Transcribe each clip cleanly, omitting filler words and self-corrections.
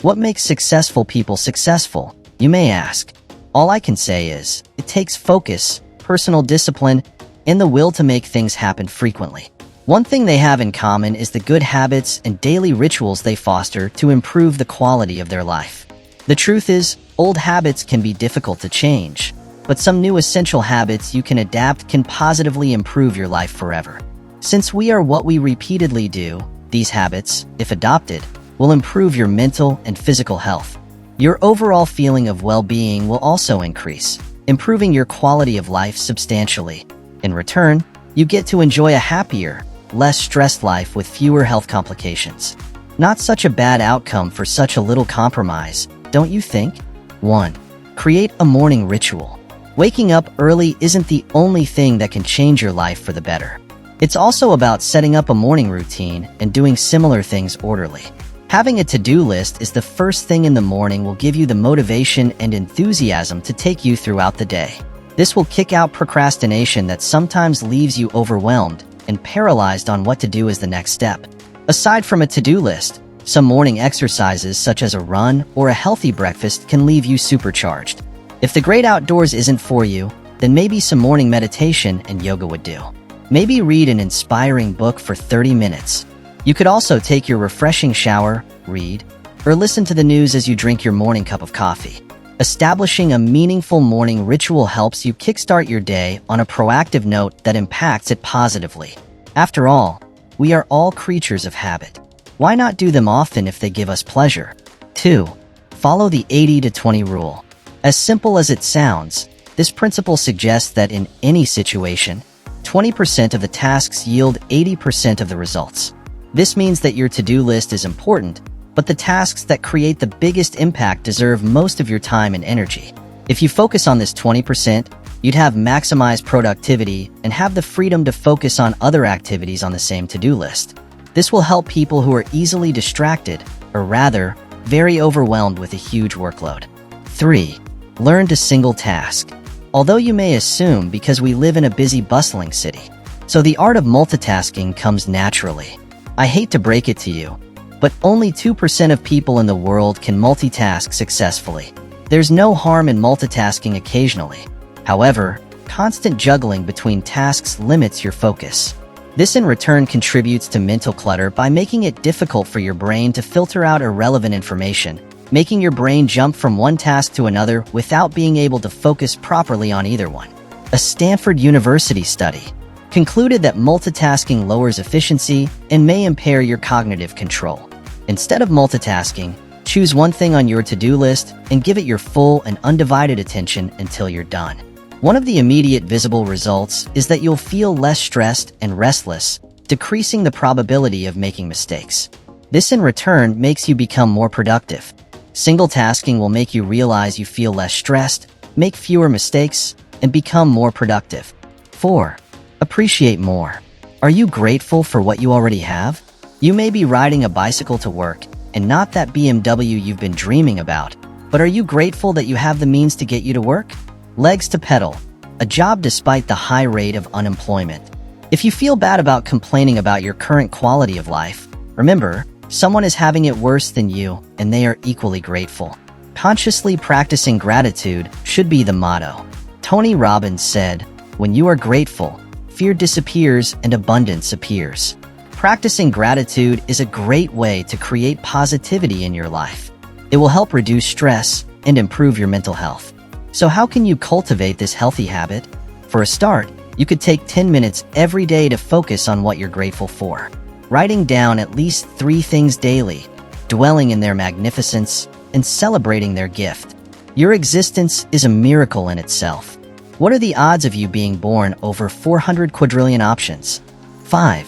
What makes successful people successful, you may ask? All I can say is, it takes focus, personal discipline, and the will to make things happen frequently. One thing they have in common is the good habits and daily rituals they foster to improve the quality of their life. The truth is, old habits can be difficult to change, but some new essential habits you can adapt can positively improve your life forever. Since we are what we repeatedly do, these habits, if adopted, will improve your mental and physical health. Your overall feeling of well-being will also increase, improving your quality of life substantially. In return, you get to enjoy a happier, less stressed life with fewer health complications. Not such a bad outcome for such a little compromise, don't you think? 1. Create a morning ritual. Waking up early isn't the only thing that can change your life for the better. It's also about setting up a morning routine and doing similar things orderly. Having a to-do list is the first thing in the morning will give you the motivation and enthusiasm to take you throughout the day. This will kick out procrastination that sometimes leaves you overwhelmed and paralyzed on what to do as the next step. Aside from a to-do list, some morning exercises such as a run or a healthy breakfast can leave you supercharged. If the great outdoors isn't for you, then maybe some morning meditation and yoga would do. Maybe read an inspiring book for 30 minutes. You could also take your refreshing shower, read, or listen to the news as you drink your morning cup of coffee. Establishing a meaningful morning ritual helps you kickstart your day on a proactive note that impacts it positively. After all, we are all creatures of habit. Why not do them often if they give us pleasure? 2. Follow the 80-20 rule. As simple as it sounds, this principle suggests that in any situation, 20% of the tasks yield 80% of the results. This means that your to-do list is important, but the tasks that create the biggest impact deserve most of your time and energy. If you focus on this 20%, you'd have maximized productivity and have the freedom to focus on other activities on the same to-do list. This will help people who are easily distracted, or rather, very overwhelmed with a huge workload. 3. Learn to single task. Although you may assume because we live in a busy, bustling city, so the art of multitasking comes naturally. I hate to break it to you, but only 2% of people in the world can multitask successfully. There's no harm in multitasking occasionally. However, constant juggling between tasks limits your focus. This in return contributes to mental clutter by making it difficult for your brain to filter out irrelevant information, making your brain jump from one task to another without being able to focus properly on either one. A Stanford University study concluded that multitasking lowers efficiency and may impair your cognitive control. Instead of multitasking, choose one thing on your to-do list and give it your full and undivided attention until you're done. One of the immediate visible results is that you'll feel less stressed and restless, decreasing the probability of making mistakes. This in return makes you become more productive. Single tasking will make you realize you feel less stressed, make fewer mistakes, and become more productive. 4. Appreciate more. Are you grateful for what you already have? You may be riding a bicycle to work, and not that BMW you've been dreaming about, but are you grateful that you have the means to get you to work? Legs to pedal. A job despite the high rate of unemployment. If you feel bad about complaining about your current quality of life, remember, someone is having it worse than you, and they are equally grateful. Consciously practicing gratitude should be the motto. Tony Robbins said, "When you are grateful, fear disappears and abundance appears." Practicing gratitude is a great way to create positivity in your life. It will help reduce stress and improve your mental health. So how can you cultivate this healthy habit? For a start, you could take 10 minutes every day to focus on what you're grateful for. Writing down at least 3 things daily, dwelling in their magnificence, and celebrating their gift. Your existence is a miracle in itself. What are the odds of you being born over 400 quadrillion options? 5.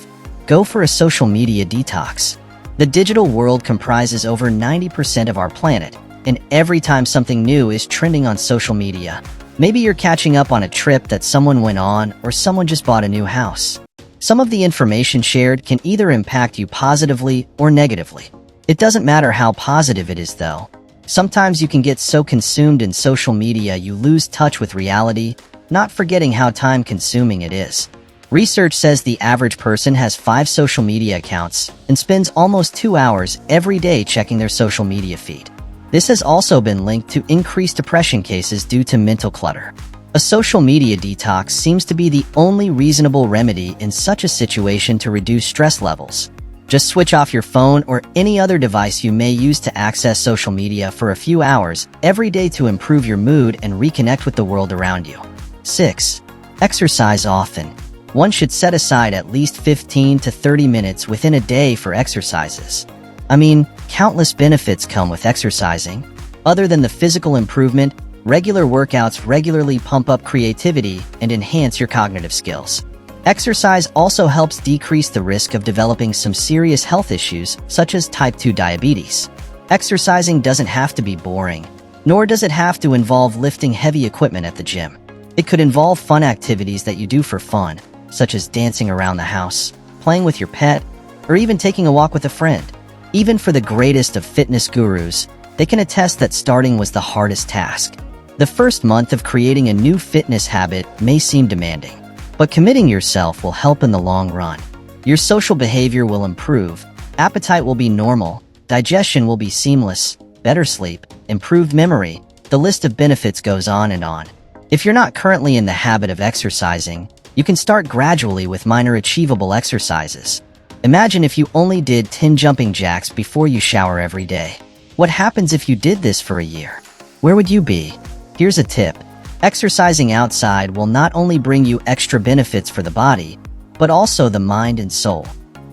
Go for a social media detox. The digital world comprises over 90% of our planet, and every time something new is trending on social media, maybe you're catching up on a trip that someone went on or someone just bought a new house. Some of the information shared can either impact you positively or negatively. It doesn't matter how positive it is, though. Sometimes you can get so consumed in social media you lose touch with reality, not forgetting how time-consuming it is. Research says the average person has 5 social media accounts and spends almost 2 hours every day checking their social media feed. This has also been linked to increased depression cases due to mental clutter. A social media detox seems to be the only reasonable remedy in such a situation to reduce stress levels. Just switch off your phone or any other device you may use to access social media for a few hours every day to improve your mood and reconnect with the world around you. 6. Exercise often. One should set aside at least 15 to 30 minutes within a day for exercises. I mean, countless benefits come with exercising. Other than the physical improvement, regular workouts regularly pump up creativity and enhance your cognitive skills. Exercise also helps decrease the risk of developing some serious health issues, such as type 2 diabetes. Exercising doesn't have to be boring, nor does it have to involve lifting heavy equipment at the gym. It could involve fun activities that you do for fun, such as dancing around the house, playing with your pet, or even taking a walk with a friend. Even for the greatest of fitness gurus, they can attest that starting was the hardest task. The first month of creating a new fitness habit may seem demanding, but committing yourself will help in the long run. Your social behavior will improve, appetite will be normal, digestion will be seamless, better sleep, improved memory. The list of benefits goes on and on. If you're not currently in the habit of exercising, you can start gradually with minor achievable exercises. Imagine if you only did 10 jumping jacks before you shower every day. What happens if you did this for a year? Where would you be? Here's a tip. Exercising outside will not only bring you extra benefits for the body, but also the mind and soul.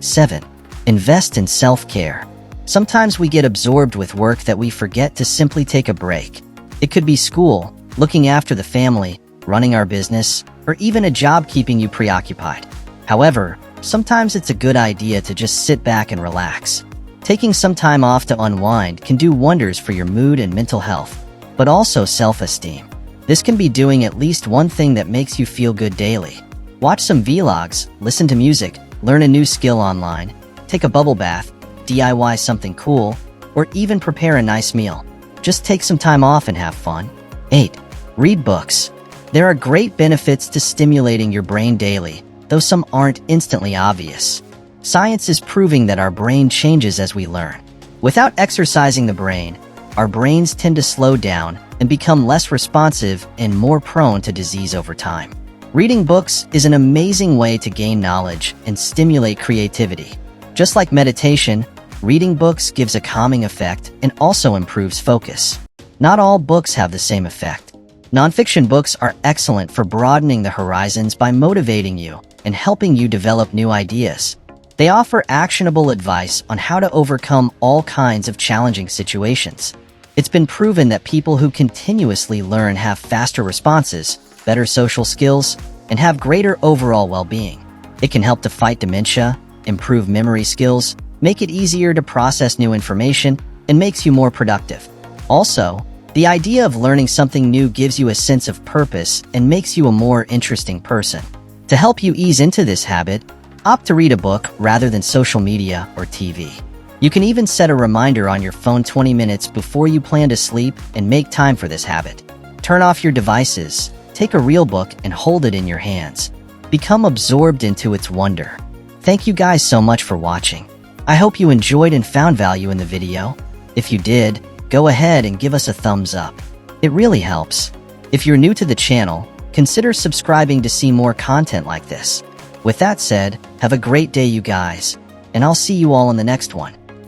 7. Invest in self-care. Sometimes we get absorbed with work that we forget to simply take a break. It could be school, looking after the family, running our business, or even a job keeping you preoccupied. However, sometimes it's a good idea to just sit back and relax. Taking some time off to unwind can do wonders for your mood and mental health, but also self-esteem. This can be doing at least one thing that makes you feel good daily. Watch some vlogs, listen to music, learn a new skill online, take a bubble bath, DIY something cool, or even prepare a nice meal. Just take some time off and have fun. 8. Read books. There are great benefits to stimulating your brain daily, though some aren't instantly obvious. Science is proving that our brain changes as we learn. Without exercising the brain, our brains tend to slow down and become less responsive and more prone to disease over time. Reading books is an amazing way to gain knowledge and stimulate creativity. Just like meditation, reading books gives a calming effect and also improves focus. Not all books have the same effect. Nonfiction books are excellent for broadening the horizons by motivating you and helping you develop new ideas. They offer actionable advice on how to overcome all kinds of challenging situations. It's been proven that people who continuously learn have faster responses, better social skills, and have greater overall well-being. It can help to fight dementia, improve memory skills, make it easier to process new information, and makes you more productive. Also, the idea of learning something new gives you a sense of purpose and makes you a more interesting person. To help you ease into this habit, opt to read a book rather than social media or TV. You can even set a reminder on your phone 20 minutes before you plan to sleep and make time for this habit. Turn off your devices, take a real book and hold it in your hands. Become absorbed into its wonder. Thank you guys so much for watching. I hope you enjoyed and found value in the video. If you did, go ahead and give us a thumbs up. It really helps. If you're new to the channel, consider subscribing to see more content like this. With that said, have a great day you guys, and I'll see you all in the next one.